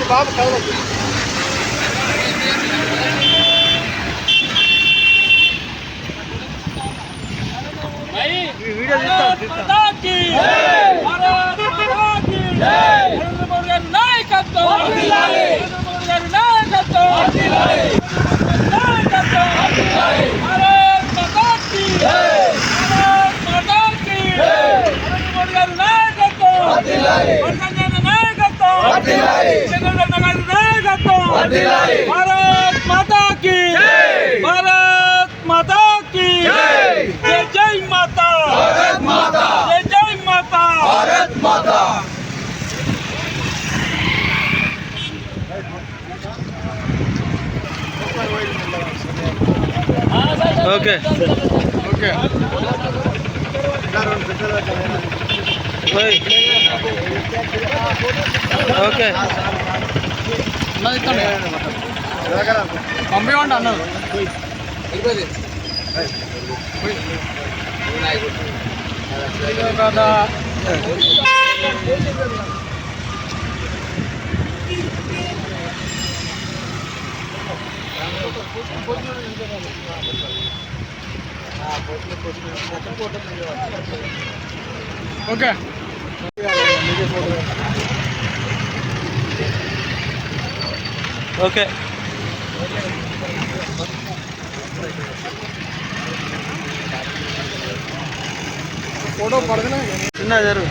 బాబు కదలకి video Bharat माता की भारत माता की जय जय माता भारत माता जय जय माता भारत माता ओके ओके ओके పంపించండి అన్నారు కదా ఓకే ఓకే ఫోటో పడదు చిన్న జరుగు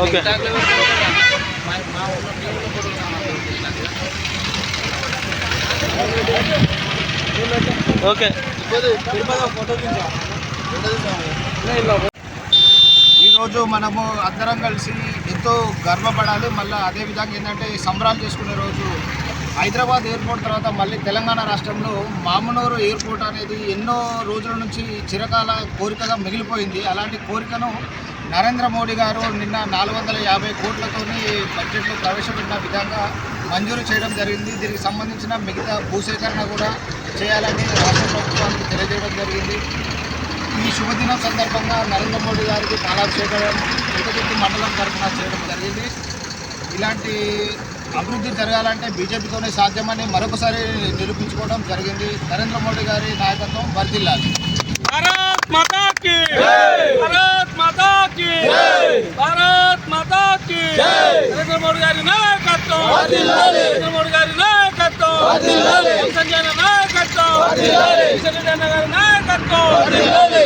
ఓకే ఓకే ఈరోజు మనము అందరం కలిసి ఎంతో గర్వపడాలి. మళ్ళీ అదేవిధంగా ఏంటంటే సంబరాలు చేసుకునే రోజు హైదరాబాద్ ఎయిర్పోర్ట్ తర్వాత మళ్ళీ తెలంగాణ రాష్ట్రంలో మామునూరు ఎయిర్పోర్ట్ అనేది ఎన్నో రోజుల నుంచి చిరకాల కోరికగా మిగిలిపోయింది. అలాంటి కోరికను నరేంద్ర మోడీ గారు నిన్న 450 కోట్లతోని బడ్జెట్లో ప్రవేశపెట్టిన విధంగా మంజూరు చేయడం జరిగింది. దీనికి సంబంధించిన మిగతా భూసేకరణ కూడా చేయాలని రాష్ట్ర ప్రభుత్వానికి తెలియజేయడం జరిగింది. ఈ శుభదినం సందర్భంగా నరేంద్ర మోడీ గారికి పాలాభిషేకం ఎకజెట్టి మండలం తరఫున చేయడం జరిగింది. ఇలాంటి అభివృద్ధి జరగాలంటే బీజేపీతోనే సాధ్యమని మరొకసారి నిరూపించుకోవడం జరిగింది. నరేంద్ర మోడీ గారి నాయకత్వం వర్ధిల్లాలి. భారత్ మాతా కీ భారత్ మాతా కీ భారత్ మాతా కీ నరేంద్ర మోడీ గారి నాయకత్వం వర్ధిల్లాలి. నరేంద్ర మోడీ గారి నాయకత్వం వర్ధిల్లాలి. సంజయ్ నాయకత్వం వర్ధిల్లాలి. సంజయ్ గారి నాయకత్వం వర్ధిల్లాలి.